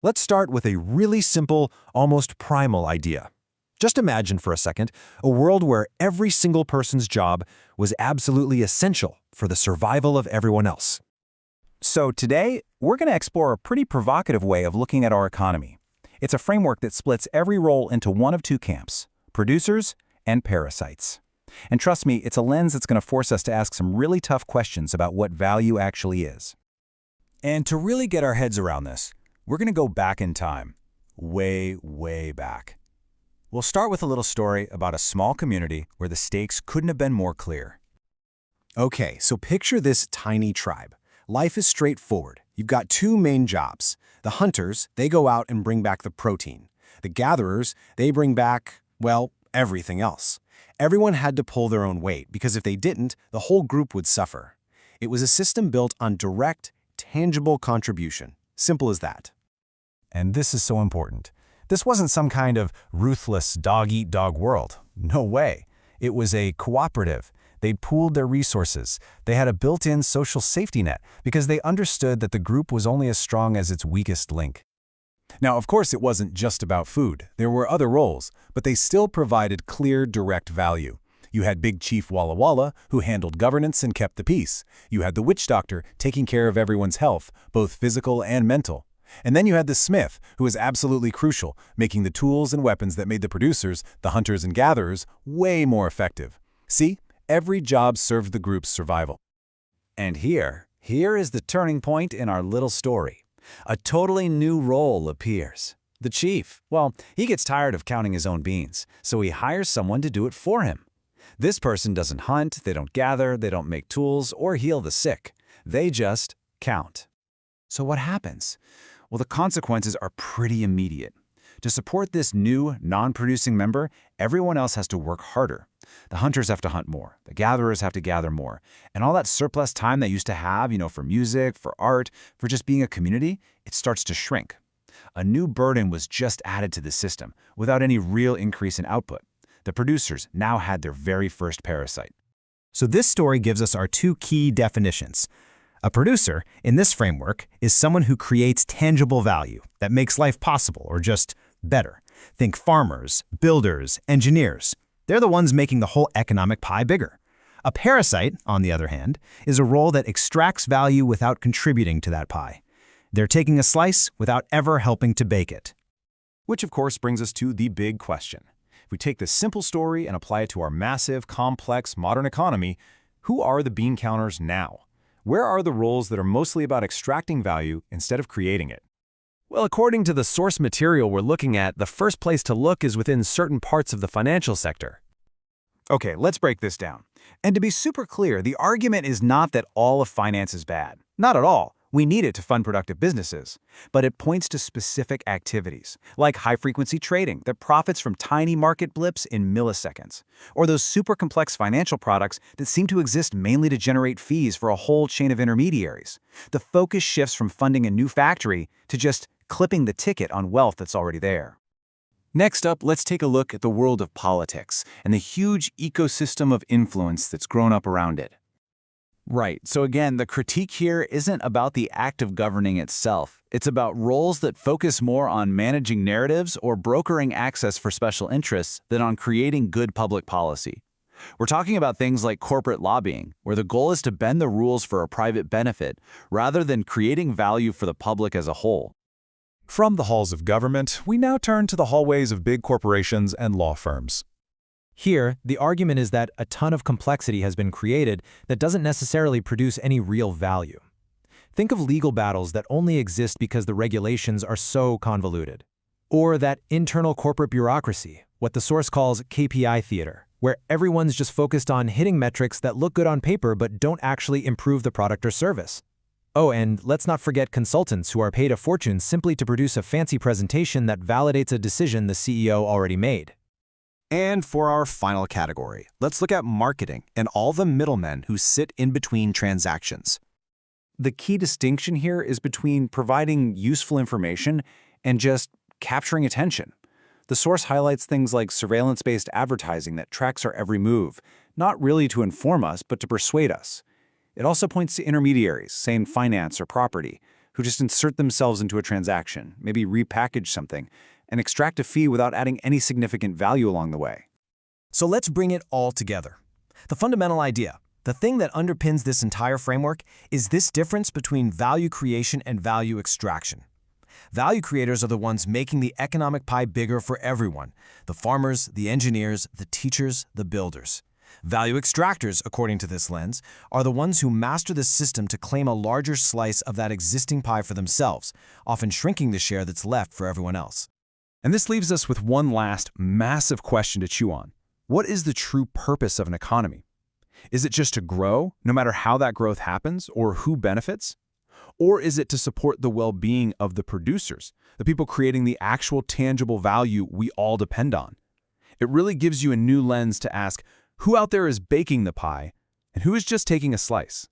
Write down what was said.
Let's start with a really simple, almost primal idea. Just imagine for a second a world where every single person's job was absolutely essential for the survival of everyone else. So today, we're going to explore a pretty provocative way of looking at our economy. It's a framework that splits every role into one of two camps: producers and parasites. And trust me, it's a lens that's going to force us to ask some really tough questions about what value actually is. And to really get our heads around this, we're going to go back in time, way, way back. We'll start with a little story about a small community where the stakes couldn't have been more clear. Okay, so picture this tiny tribe. Life is straightforward. You've got two main jobs. The hunters, they go out and bring back the protein. The gatherers, they bring back, well, everything else. Everyone had to pull their own weight because if they didn't, the whole group would suffer. It was a system built on direct, tangible contribution. Simple as that. And this is so important. This wasn't some kind of ruthless dog-eat-dog world. No way. It was a cooperative. They'd pooled their resources. They had a built-in social safety net because they understood that the group was only as strong as its weakest link. Now, of course, it wasn't just about food. There were other roles, but they still provided clear, direct value. You had Big Chief Walla Walla, who handled governance and kept the peace. You had the witch doctor, taking care of everyone's health, both physical and mental. And then you had the smith, who was absolutely crucial, making the tools and weapons that made the producers, the hunters and gatherers, way more effective. See? Every job served the group's survival. And here is the turning point in our little story. A totally new role appears. The chief, well, he gets tired of counting his own beans, so he hires someone to do it for him. This person doesn't hunt, they don't gather, they don't make tools or heal the sick. They just count. So what happens? Well, the consequences are pretty immediate. To support this new, non-producing member, everyone else has to work harder. The hunters have to hunt more, the gatherers have to gather more, and all that surplus time they used to have, for music, for art, for just being a community, it starts to shrink. A new burden was just added to the system, without any real increase in output. The producers now had their very first parasite. So this story gives us our two key definitions. A producer, in this framework, is someone who creates tangible value that makes life possible or just better. Think farmers, builders, engineers. They're the ones making the whole economic pie bigger. A parasite, on the other hand, is a role that extracts value without contributing to that pie. They're taking a slice without ever helping to bake it. Which of course brings us to the big question. If we take this simple story and apply it to our massive, complex, modern economy, who are the bean counters now? Where are the roles that are mostly about extracting value instead of creating it? Well, according to the source material we're looking at, the first place to look is within certain parts of the financial sector. Okay, let's break this down. And to be super clear, the argument is not that all of finance is bad. Not at all. We need it to fund productive businesses. But it points to specific activities, like high-frequency trading that profits from tiny market blips in milliseconds, or those super complex financial products that seem to exist mainly to generate fees for a whole chain of intermediaries. The focus shifts from funding a new factory to just clipping the ticket on wealth that's already there. Next up, let's take a look at the world of politics and the huge ecosystem of influence that's grown up around it. Right, so again, the critique here isn't about the act of governing itself. It's about roles that focus more on managing narratives or brokering access for special interests than on creating good public policy. We're talking about things like corporate lobbying, where the goal is to bend the rules for a private benefit rather than creating value for the public as a whole. From the halls of government, we now turn to the hallways of big corporations and law firms. Here, the argument is that a ton of complexity has been created that doesn't necessarily produce any real value. Think of legal battles that only exist because the regulations are so convoluted. Or that internal corporate bureaucracy, what the source calls KPI theater, where everyone's just focused on hitting metrics that look good on paper but don't actually improve the product or service. Oh, and let's not forget consultants who are paid a fortune simply to produce a fancy presentation that validates a decision the CEO already made. And for our final category, let's look at marketing and all the middlemen who sit in between transactions. The key distinction here is between providing useful information and just capturing attention. The source highlights things like surveillance-based advertising that tracks our every move, not really to inform us, but to persuade us. It also points to intermediaries, say in finance or property, who just insert themselves into a transaction, maybe repackage something, and extract a fee without adding any significant value along the way. So let's bring it all together. The fundamental idea, the thing that underpins this entire framework, is this difference between value creation and value extraction. Value creators are the ones making the economic pie bigger for everyone: the farmers, the engineers, the teachers, the builders. Value extractors, according to this lens, are the ones who master the system to claim a larger slice of that existing pie for themselves, often shrinking the share that's left for everyone else. And this leaves us with one last massive question to chew on. What is the true purpose of an economy? Is it just to grow, no matter how that growth happens or who benefits? Or is it to support the well-being of the producers, the people creating the actual tangible value we all depend on? It really gives you a new lens to ask, who out there is baking the pie, and who is just taking a slice?